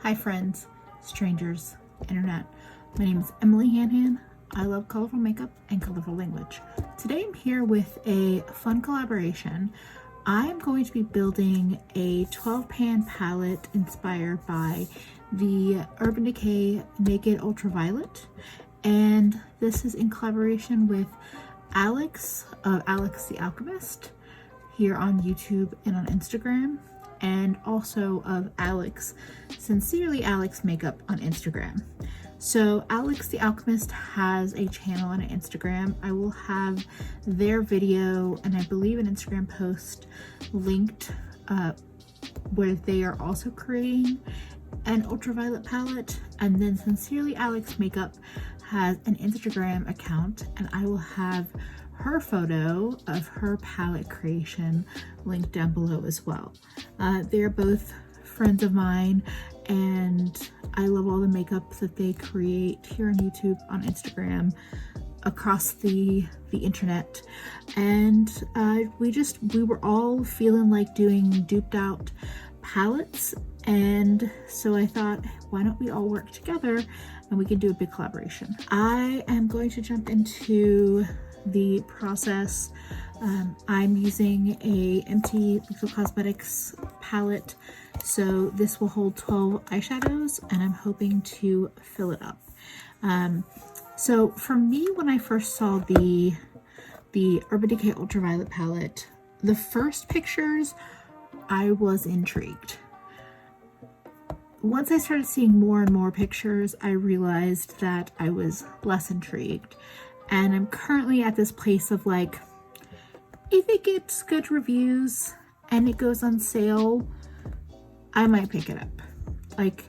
Hi friends, strangers, internet. My name is EmilyHanhan. I love colorful makeup and colorful language. Today I'm here with a fun collaboration. I'm going to be building a 12-pan palette inspired by the Urban Decay Naked Ultraviolet. And this is in collaboration with Alex of Alex the Alchemist here on YouTube and on Instagram, and also of Alex, Sincerely Alex Makeup on Instagram. So Alex the Alchemist has a channel on Instagram. I will have their video and I believe an Instagram post linked where they are also creating an ultraviolet palette. And then Sincerely Alex Makeup has an Instagram account, and I will have her photo of her palette creation linked down below as well. They're both friends of mine, and I love all the makeup that they create here on YouTube, on Instagram, across the internet. And we were all feeling like doing duped out palettes, and so I thought, why don't we all work together and we can do a big collaboration. I am going to jump into the process. I'm using a empty Lethal Cosmetics palette, so this will hold 12 eyeshadows, and I'm hoping to fill it up. So for me, when I first saw the Urban Decay Ultraviolet palette, the first pictures, I was intrigued. Once I started seeing more and more pictures, I realized that I was less intrigued. And I'm currently at this place of like, if it gets good reviews and it goes on sale, I might pick it up. Like,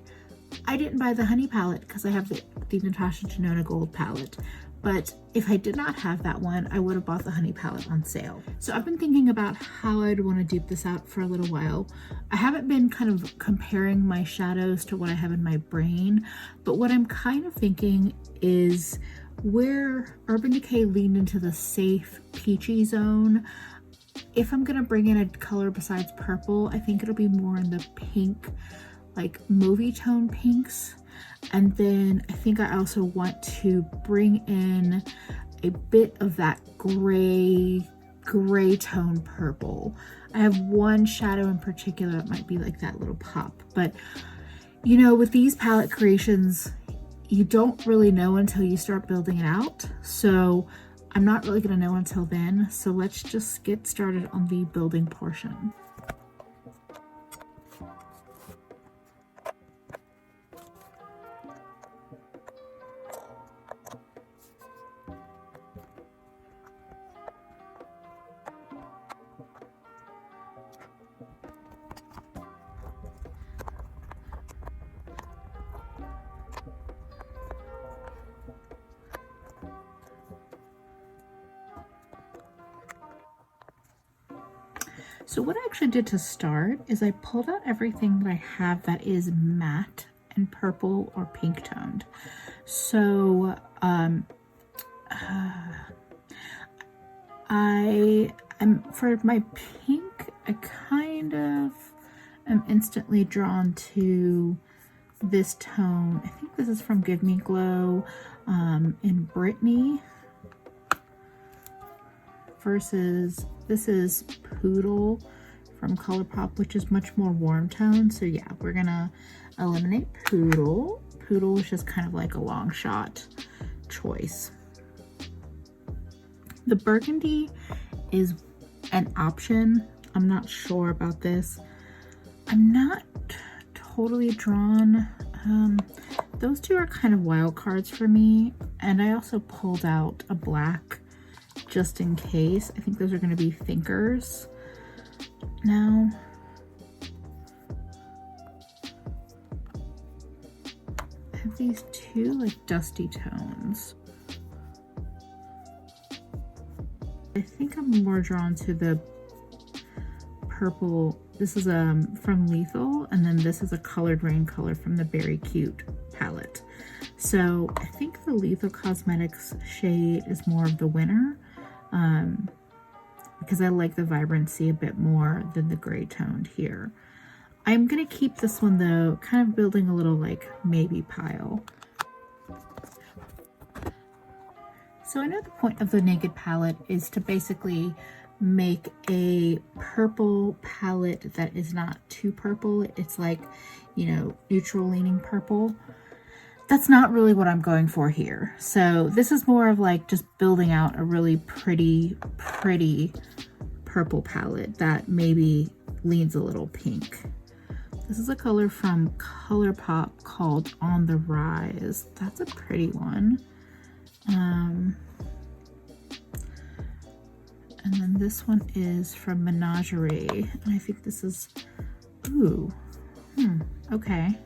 I didn't buy the honey palette because I have the Natasha Denona Gold palette. But if I did not have that one, I would have bought the honey palette on sale. So I've been thinking about how I'd want to dupe this out for a little while. I haven't been kind of comparing my shadows to what I have in my brain, but what I'm kind of thinking is where Urban Decay leaned into the safe peachy zone. If I'm gonna bring in a color besides purple, I think it'll be more in the pink, like movie tone pinks. And then I think I also want to bring in a bit of that gray tone purple. I have one shadow in particular that might be like that little pop, but you know, with these palette creations, you don't really know until you start building it out. So I'm not really gonna know until then. So let's just get started on the building portion. So what I actually did to start is I pulled out everything that I have that is matte and purple or pink toned. So for my pink, I kind of am instantly drawn to this tone. I think this is from Give Me Glow in Brittney, versus this is Poodle from ColourPop, which is much more warm tone. So yeah, we're gonna eliminate Poodle. Poodle is just kind of like a long shot choice. The burgundy is an option. I'm not sure about this. I'm not totally drawn. Those two are kind of wild cards for me. And I also pulled out a black just in case. I think those are going to be thinkers. Now, I have these two like dusty tones. I think I'm more drawn to the purple. This is from Lethal, and then this is a Colored Rain color from the Berry Cute palette. So I think the Lethal Cosmetics shade is more of the winner, because I like the vibrancy a bit more than the gray toned here. I'm gonna keep this one though, kind of building a little like maybe pile. So I know the point of the Naked palette is to basically make a purple palette that is not too purple. It's like, you know, neutral leaning purple. That's not really what I'm going for here. So this is more of like just building out a really pretty purple palette that maybe leans a little pink. This is a color from ColourPop called On the Rise. That's a pretty one. And then this one is from Menagerie. And I think this is, ooh, okay.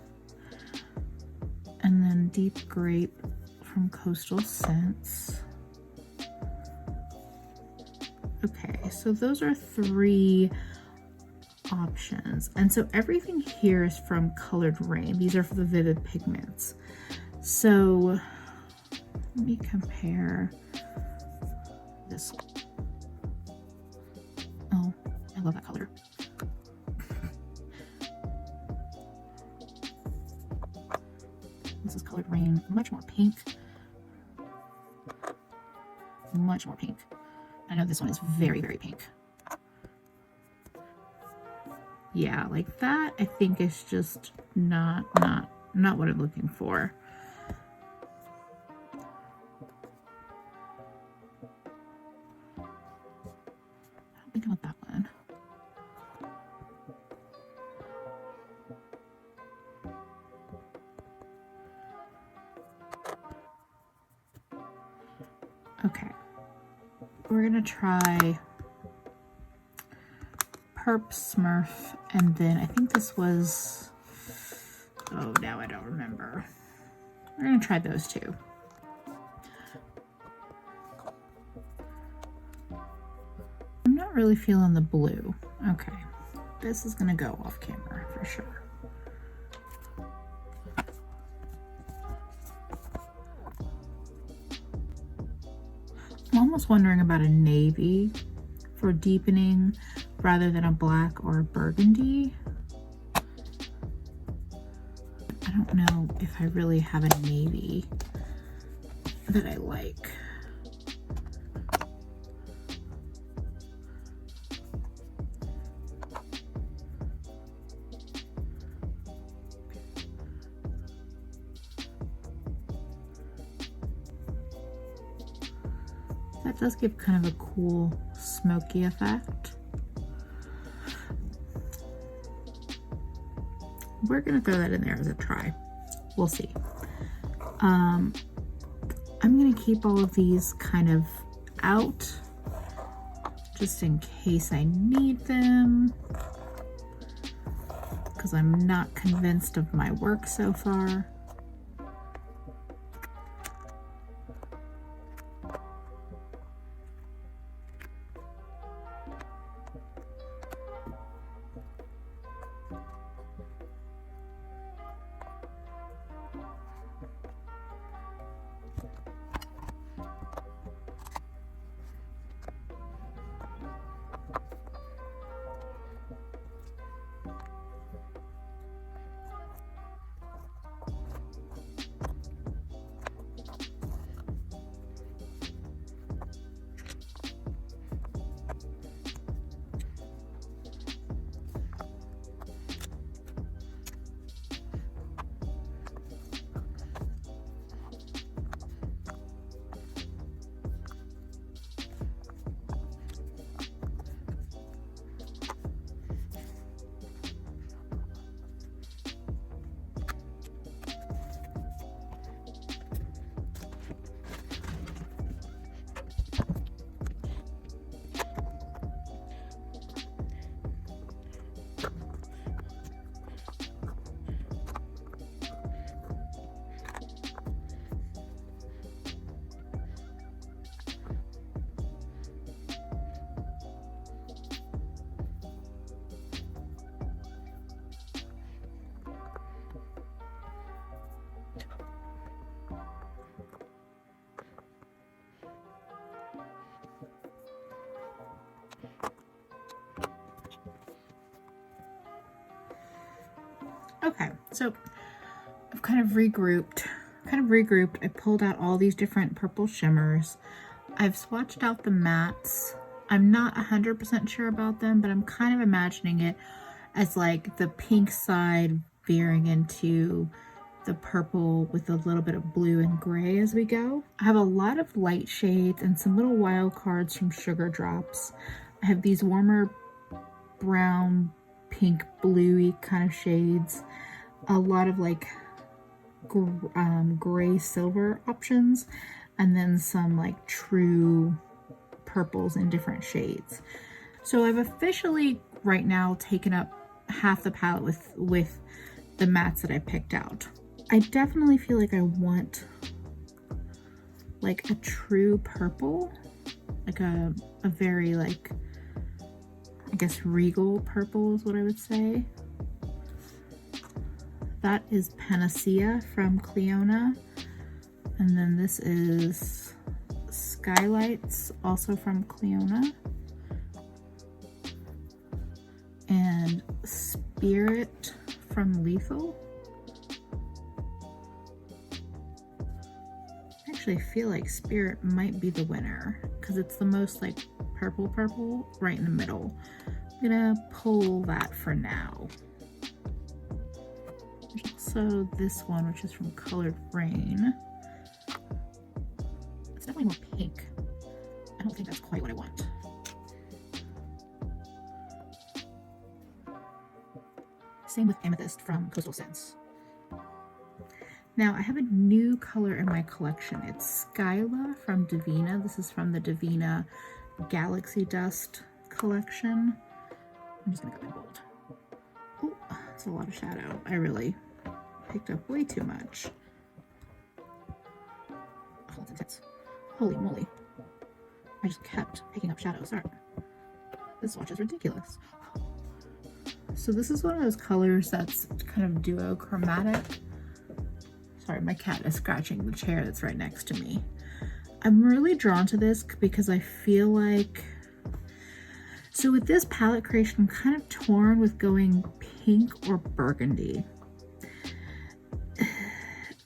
And then Deep Grape from Coastal Scents. Okay, so those are 3 options. And so everything here is from Colored Rain. These are for the vivid pigments. So let me compare this. Oh, I love that color. This is Colored Rain, much more pink. Much more pink. I know this one is very pink. Yeah, like that I think is just not what I'm looking for. I don't think I want that one. Okay, we're gonna try Perp Smurf, and then I think this was, oh, now I don't remember. We're gonna try those 2. I'm not really feeling the blue. Okay, this is gonna go off camera for sure. I'm almost wondering about a navy for deepening rather than a black or a burgundy. I don't know if I really have a navy that I like. That does give kind of a cool smoky effect. We're gonna throw that in there as a try. We'll see. I'm gonna keep all of these kind of out just in case I need them, because I'm not convinced of my work so far. Okay, so I've kind of regrouped. I pulled out all these different purple shimmers. I've swatched out the mattes. I'm not 100% sure about them, but I'm kind of imagining it as like the pink side veering into the purple with a little bit of blue and gray as we go. I have a lot of light shades and some little wild cards from Sugar Drops. I have these warmer brown, pink, bluey kind of shades. A lot of like gray silver options, and then some like true purples in different shades. So I've officially right now taken up half the palette with the mattes that I picked out. I definitely feel like I want like a true purple, like a very like, I guess regal purple is what I would say. That is Panacea from Clionadh. And then this is Skylights, also from Clionadh. And Spirit from Lethal. I actually feel like Spirit might be the winner because it's the most like purple right in the middle. I'm gonna pull that for now. There's also this one, which is from Colored Rain. It's definitely more pink. I don't think that's quite what I want. Same with Amethyst from Coastal Scents. Now I have a new color in my collection. It's Skyla from Devinah. This is from the Devinah Galaxy Dust collection. I'm just gonna go in bold. Oh, that's a lot of shadow. I really picked up way too much. Oh, that's intense. Holy moly. I just kept picking up shadows. Sorry. This swatch is ridiculous. So this is one of those colors that's kind of duochromatic. Sorry, my cat is scratching the chair that's right next to me. I'm really drawn to this because I feel like, so with this palette creation, I'm kind of torn with going pink or burgundy.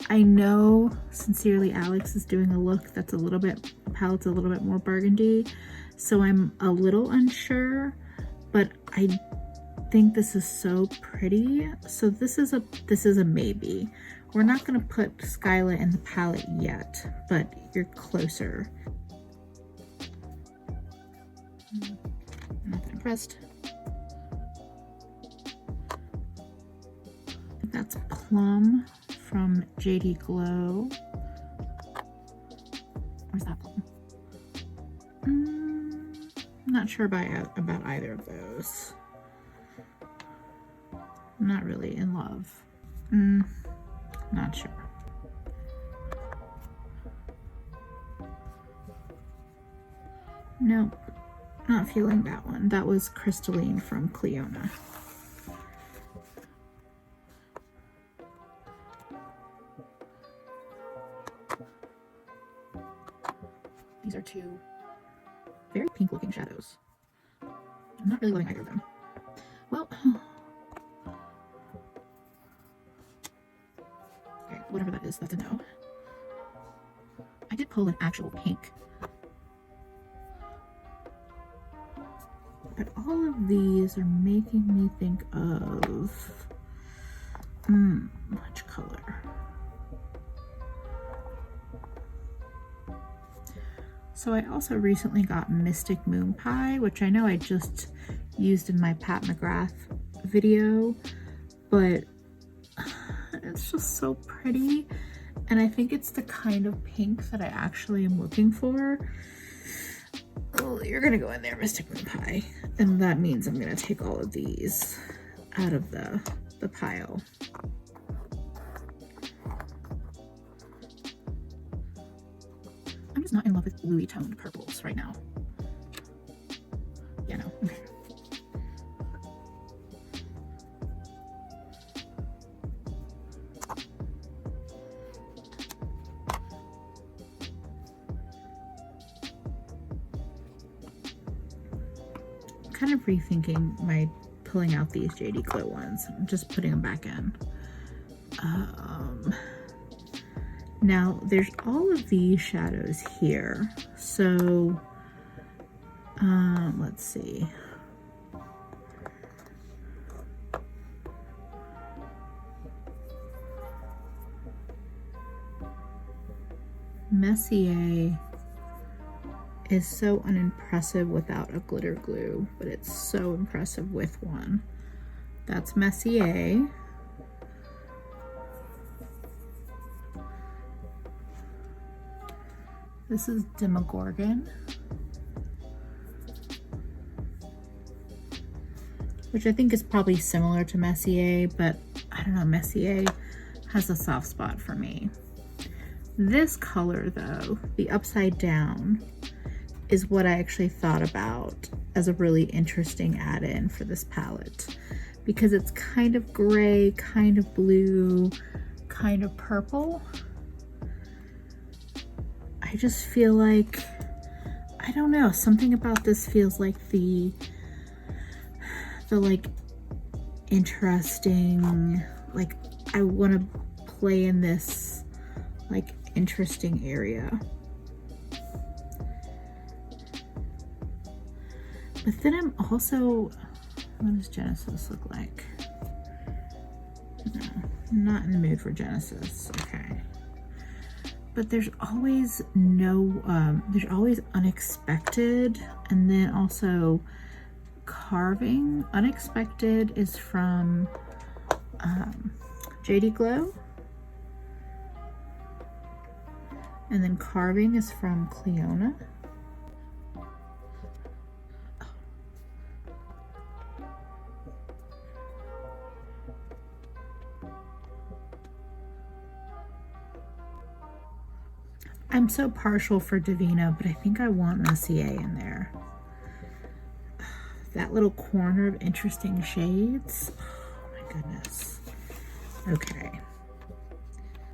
I know Sincerely Alex is doing a look that's a little bit, palette's a little bit more burgundy, so I'm a little unsure, but I think this is so pretty. So this is a maybe. We're not gonna put Skyla in the palette yet, but you're closer. I'm not that impressed. That's Plum from JD Glow. Where's that Plum? I'm not sure about either of those. I'm not really in love. Not sure. Nope, not feeling that one. That was Crystalline from Clionadh. These are two very pink looking shadows. I'm not really loving either of them. Well, okay, whatever that is, that's a no. I did pull an actual pink. But all of these are making me think of, which color? So I also recently got Mystic Moonpie, which I know I just used in my Pat McGrath video, but it's just so pretty. And I think it's the kind of pink that I actually am looking for. Oh, you're gonna go in there, Mystic Moonpie. And that means I'm gonna take all of these out of the pile. I'm just not in love with bluey toned purples right now. Yeah, no. Okay. I'm kind of rethinking my pulling out these JD Glow ones. I'm just putting them back in. Now there's all of these shadows here. So let's see. Messier is so unimpressive without a glitter glue, but it's so impressive with one. That's Messier. This is Demogorgon, which I think is probably similar to Messier, but I don't know, Messier has a soft spot for me. This color though, the upside down, is what I actually thought about as a really interesting add-in for this palette, because it's kind of gray, kind of blue, kind of purple. I just feel like, I don't know, something about this feels like the like interesting, like I want to play in this like interesting area. But then I'm also, what does Genesis look like? No, I'm not in the mood for Genesis. Okay. But there's always there's always Unexpected, and then also Carving. Unexpected is from JD Glow. And then Carving is from Clionadh. I'm so partial for Devinah, but I think I want Messier in there. That little corner of interesting shades. Oh my goodness. Okay.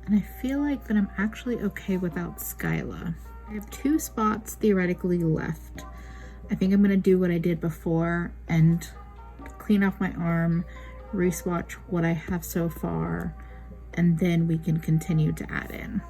And I feel like that I'm actually okay without Skyla. I have 2 spots theoretically left. I think I'm gonna do what I did before and clean off my arm, re-swatch what I have so far, and then we can continue to add in.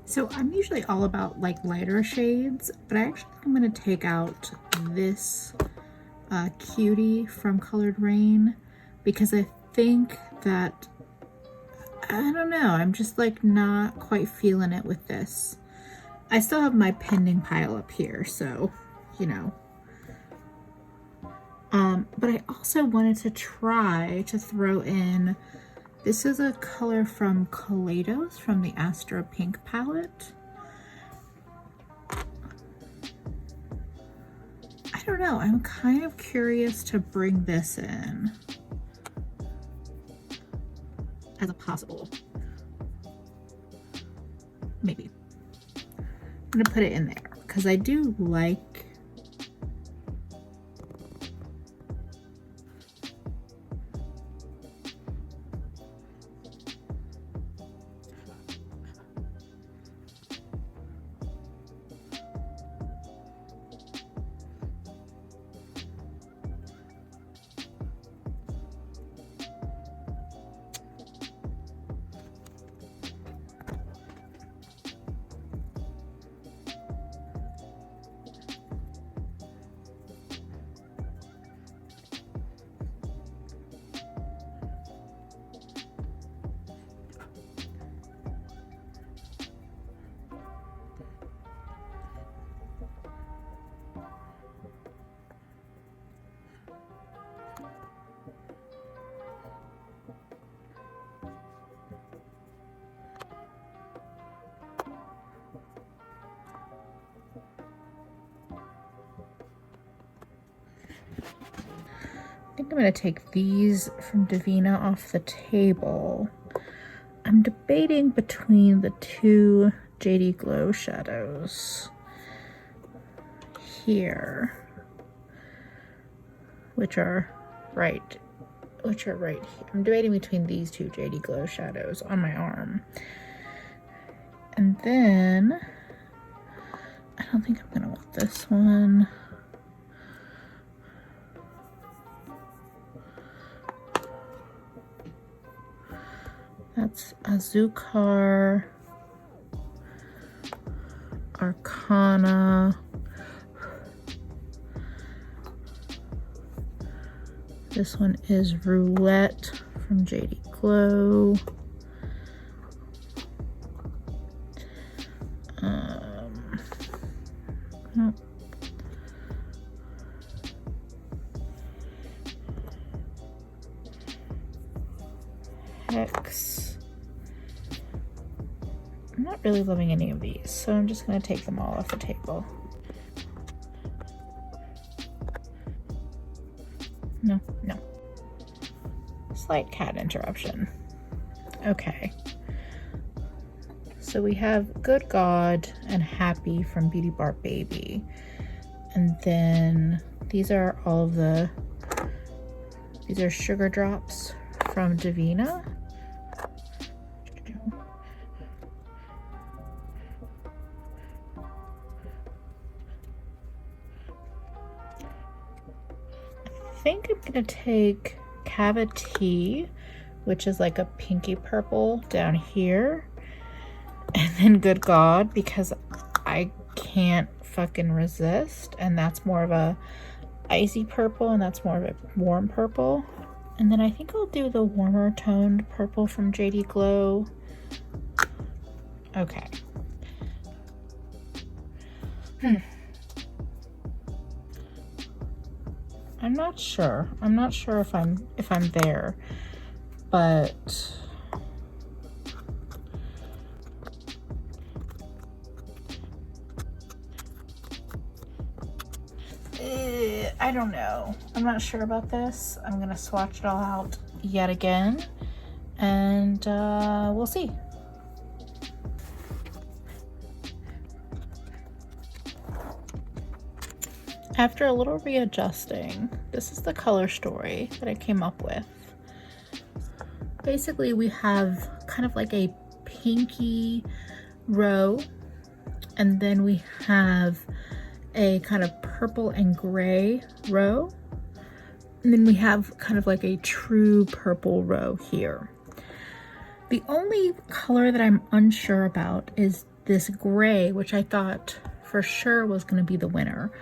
So I'm usually all about like lighter shades, but I actually think I'm going to take out this Cutie from Colored Rain, because I think that, I don't know, I'm just like not quite feeling it with this. I still have my pending pile up here, so, you know. But I also wanted to try to throw in, this is a color from Kaleidos from the Astro Pink palette. I don't know, I'm kind of curious to bring this in as a possible, maybe. I'm gonna put it in there because I do like, I think I'm going to take these from Devinah off the table. I'm debating between the two JD Glow shadows here, which are right here. I'm debating between these two JD Glow shadows on my arm. And then I don't think I'm going to want this one. That's Azucar, Arcana. This one is Roulette from JD Glow. Nope. Hex. I'm not really loving any of these, so I'm just going to take them all off the table. No. Slight cat interruption. Okay. So we have Good Gawd and Happy from Beauty Bar Baby. And then these are sugar drops from Devinah. I think I'm gonna take Cavitea, which is like a pinky purple down here, and then Good Gawd because I can't fucking resist, and that's more of a icy purple and that's more of a warm purple. And then I think I'll do the warmer toned purple from JD Glow. Okay. I'm not sure if I'm there, but I don't know. I'm not sure about this. I'm gonna swatch it all out yet again, and we'll see. After a little readjusting, this is the color story that I came up with. Basically, we have kind of like a pinky row, and then we have a kind of purple and gray row, and then we have kind of like a true purple row here. The only color that I'm unsure about is this gray, which I thought for sure was going to be the winner.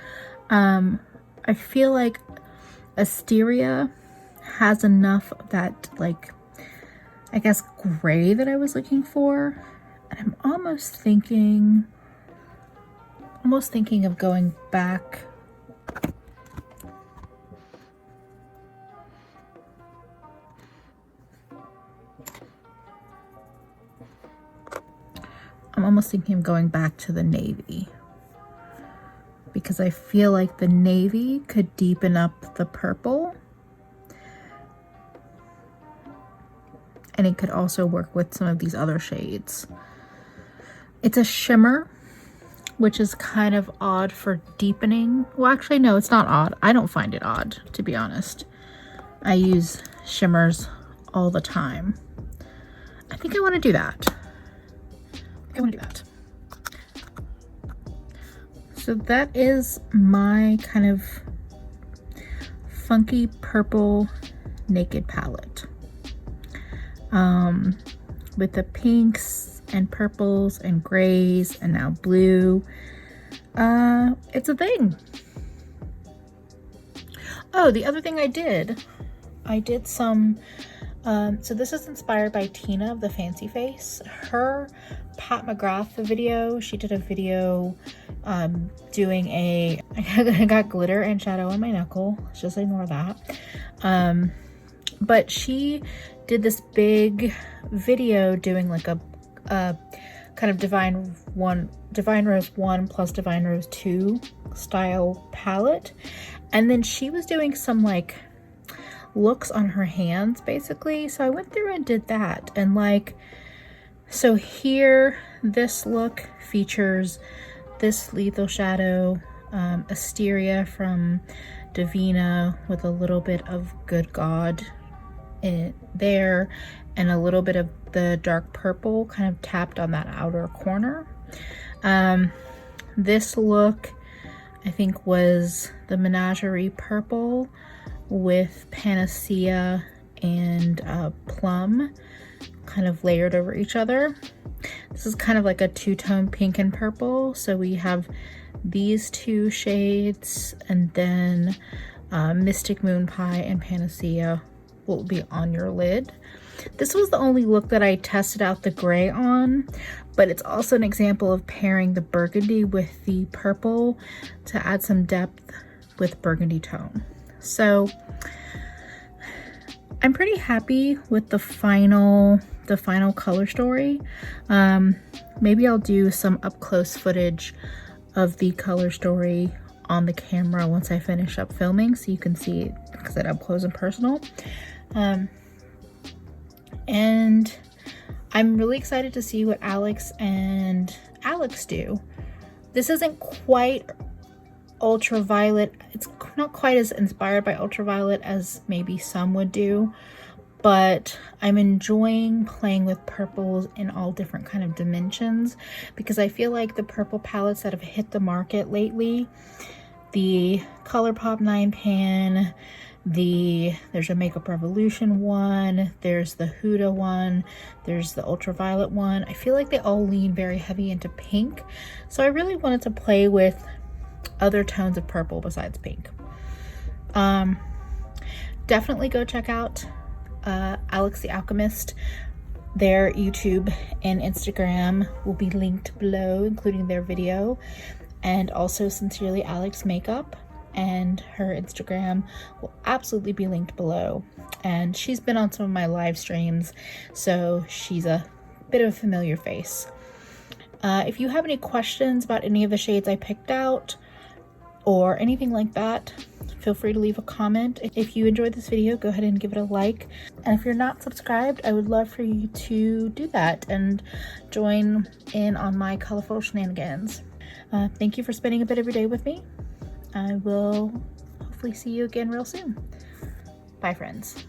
I feel like Asteria has enough of that, like, I guess, gray that I was looking for. And I'm almost thinking of going back. I'm almost thinking of going back to the navy, because I feel like the navy could deepen up the purple, and it could also work with some of these other shades. It's a shimmer, which is kind of odd for deepening. Well, actually, no, it's not odd. I don't find it odd, to be honest. I use shimmers all the time. I think I want to do that. So that is my kind of funky purple naked palette, with the pinks and purples and grays and now blue. It's a thing. Oh, the other thing I did some, so this is inspired by Tina of the Fancy Face. Her Pat McGrath video, she did a video doing I got glitter and shadow on my knuckle, let's just ignore that. But she did this big video doing like a kind of Divine Rose 1 plus Divine Rose 2 style palette. And then she was doing some like looks on her hands basically. So I went through and did that. And like, so here, this look features this lethal shadow, Asteria from Devinah with a little bit of Good Gawd in there and a little bit of the dark purple kind of tapped on that outer corner. This look I think was the Menagerie purple with Panacea and Plum kind of layered over each other. This is kind of like a two-tone pink and purple. So we have these two shades, and then Mystic Moonpie and Panacea will be on your lid. This was the only look that I tested out the gray on, but it's also an example of pairing the burgundy with the purple to add some depth with burgundy tone. So I'm pretty happy with the final color story. Maybe I'll do some up close footage of the color story on the camera once I finish up filming, so you can see it because it's up close and personal. And I'm really excited to see what Alex and Alex do. This isn't quite ultraviolet. It's not quite as inspired by ultraviolet as maybe some would do, but I'm enjoying playing with purples in all different kind of dimensions, because I feel like the purple palettes that have hit the market lately, the ColourPop 9 pan, there's a Makeup Revolution one, there's the Huda one, there's the ultraviolet one. I feel like they all lean very heavy into pink, so I really wanted to play with other tones of purple besides pink. Definitely go check out Alex the Alchemist. Their YouTube and Instagram will be linked below, including their video, and also Sincerely Alex Makeup, and her Instagram will absolutely be linked below. And she's been on some of my live streams, so she's a bit of a familiar face. If you have any questions about any of the shades I picked out or anything like that, feel free to leave a comment. If you enjoyed this video, go ahead and give it a like. And if you're not subscribed, I would love for you to do that and join in on my colorful shenanigans. Thank you for spending a bit of your day with me. I will hopefully see you again real soon. Bye, friends.